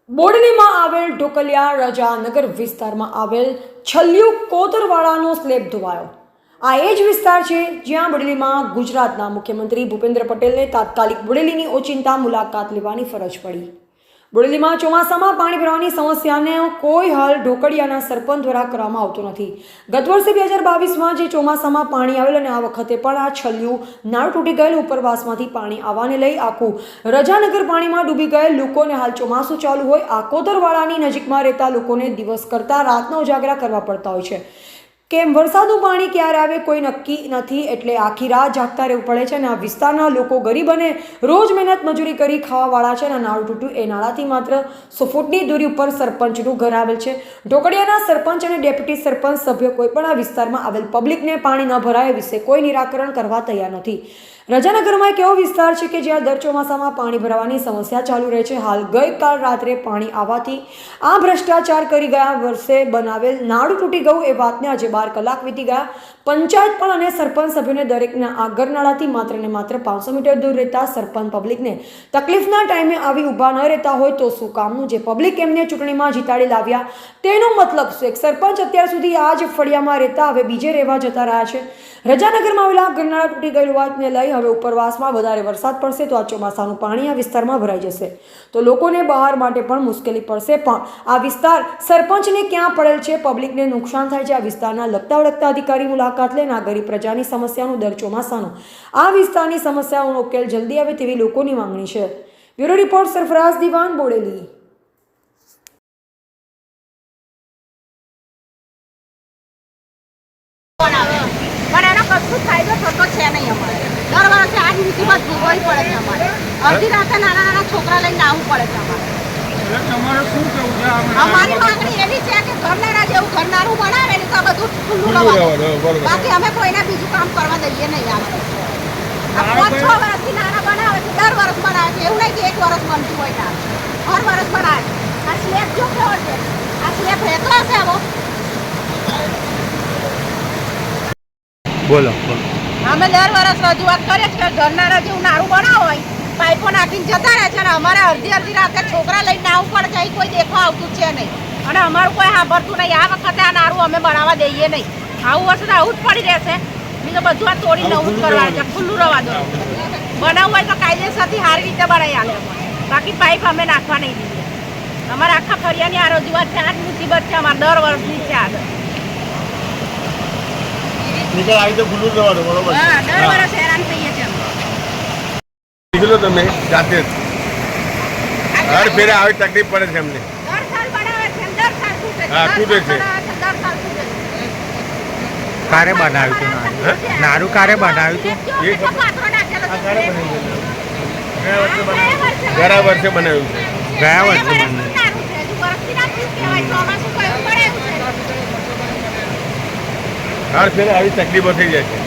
બોડેલીમાં આવેલ ઢોકલિયા રજાનગર વિસ્તારમાં આવેલ છલ્યું કોતરવાડાનો સ્લેબ ધોવાયો। આ એ જ વિસ્તાર છે જ્યાં બોડેલીમાં ગુજરાતના મુખ્યમંત્રી ભૂપેન્દ્ર પટેલને તાત્કાલિક બોડેલીની ઓચિંતા મુલાકાત લેવાની ફરજ પડી। બોડેલીમાં ચોમાસામાં પાણી ભરાવાની સમસ્યાને કોઈ હલ ઢોકળિયાના સરપંચ દ્વારા કરવામાં આવતો નથી। ગત વર્ષે 2022માં જે ચોમાસામાં પાણી આવેલ અને આ વખતે પણ આ છલ્યું નાળું તૂટી ગયેલ ઉપરવાસમાંથી પાણી આવવાને લઈ આખું રજાનગર પાણીમાં ડૂબી ગયેલ લોકોને હાલ ચોમાસું ચાલુ હોય આ કોતરવાડાની નજીકમાં રહેતા લોકોને દિવસ કરતાં રાતના ઉજાગરા કરવા પડતા હોય છે કેમ વરસાદનું પાણી ક્યારે આવે કોઈ નક્કી નથી, એટલે આખી રાત જાગતા રહેવું પડે છે। અને આ વિસ્તારના લોકો ગરીબ અને રોજ મહેનત મજૂરી કરી ખાવાવાળા છે અને નાળું તૂટ્યું એ નાળાથી માત્ર 100 ફૂટની દૂરી ઉપર સરપંચનું ઘર આવેલ છે। ઢોકળિયાના સરપંચ અને ડેપ્યુટી સરપંચ સભ્યો કોઈ પણ આ વિસ્તારમાં આવેલ પબ્લિકને પાણી ન ભરાય એ વિશે કોઈ નિરાકરણ કરવા તૈયાર નથી। રજાનગરમાં એક એવો વિસ્તાર છે કે જ્યાં દર ચોમાસામાં પાણી ભરાવાની સમસ્યા ચાલુ રહે છે। હાલ ગઈકાલ રાત્રે પાણી આવવાથી આ ભ્રષ્ટાચાર કરી ગયા વર્ષે બનાવેલ નાળું તૂટી ગયું એ વાતને આજે 12 કલાક વીતી ગયા। પંચાયત પણ અને સરપંચ સભ્યોને દરેકના આ ગરનાળાથી માત્ર ને માત્ર 500 મીટર દૂર રહેતા સરપંચ પબ્લિકને તકલીફના ટાઈમે આવી ઊભા ન રહેતા હોય તો શું કામનું? જે પબ્લિક એમને ચૂંટણીમાં જીતાડી લાવ્યા તેનો મતલબ શું? એક સરપંચ અત્યાર સુધી આ જ ફળિયામાં રહેતા હવે બીજે રહેવા જતા રહ્યા છે। રજાનગરમાં આવેલા ગરનાળા તૂટી ગયેલું વાતને લઈ હવે ઉપરવાસમાં વધારે વરસાદ પડશે તો આ ચોમાસાનું પાણી આ વિસ્તારમાં ભરાઈ જશે તો લોકોને બહાર માટે પણ મુશ્કેલી પડશે। પણ આ વિસ્તાર સરપંચને ક્યાં પડેલ છે? પબ્લિકને નુકસાન થાય છે। આ વિસ્તારના લગતા વળગતા અધિકારી મુલાકાત લઈને આ ગરીબ પ્રજાની સમસ્યાનું દર ચોમાસાનું આ વિસ્તારની સમસ્યાઓનો ઉકેલ જલ્દી આવે તેવી લોકોની માંગણી છે। બ્યુરો રિપોર્ટ સરફરાઝ દિવાન, બોડેલી। પણ એનો કશું ફાયદો થતો છે નહીં। અમારે દર વર્ષે આ જ મુસીબત ભોગવવી પડે છે। અમારે અડધી રાતે નાના નાના છોકરા લઈને આવવું પડે છે। અમારી માંગણી એવી છે કે ઘરનારા જેવું ઘરનારું બનાવે ને તો બધું ખુલ્લું રહેવાનું, બાકી અમે કોઈને બીજું કામ કરવા દઈએ નહીં। આ 5-6 વર્ષથી નાના બનાવે છે, દર વર્ષ બનાવે છે, એવું નહીં કે એક વર્ષ બનતું હોય ને હર વર્ષ બનાવે છે। આ સ્લેબ જો કેવો છે, આ સ્લેબ રહેતો હશે આવો? બોલો અમે દર વર્ષ રજૂઆત કરીએ છીએ કે ઘરનારા જેવું નારું બનાવો હોય, પાઇપો નાખીને જતા રહે છે અને અમારે અડધી રાતે છોકરા લઈને આવવું પડે છે, અહીં કોઈ દેખવા આવતું છે નહીં અને અમારું કોઈ સાંભળતું નહીં। આ વખતે આ નારું અમે બનાવવા દઈએ નહીં। આવું હશે તો આવું જ પડી રહેશે, બીજું બધું આ તોડી નવું જ કરવાનું છે, ખુલ્લું રહેવા દો। બનાવવું હોય તો કાયદેસરથી સારી રીતે બનાવી આલે, બાકી પાઇપ અમે નાખવા નહીં દઈએ। અમારે આખા ફરિયાની આ રજૂઆત છે, આ જ મુસીબત છે અમારે દર વર્ષની છે। આગળ નીકળ આવી તો ખુલ્લું જવાનું બરોબર। હા, દર વર્ષ હેરાન થઈએ છીએ અમે। નીકળો તમે જાતે જ હર ફેરે આવી તકલીફ પડે છે અમને। દર સાલ બનાવે છે, દર સાલ તૂટે છે। હા, તૂટે છે। દર સાલ તૂટે છે। કારે બનાવ્યું હતું નારું? કારે બનાવ્યું હતું? એક પાથરો નાખેલો છે। ગયા વર્ષે બનાવ્યું છે। ગયા વર્ષે નારું છે, હજુ વર્ષથી નાખ્યું કહેવાય, ચોમાસું કયું પડે એવું છે। હર ફેરે આવી તકલીફો થઈ જાય છે।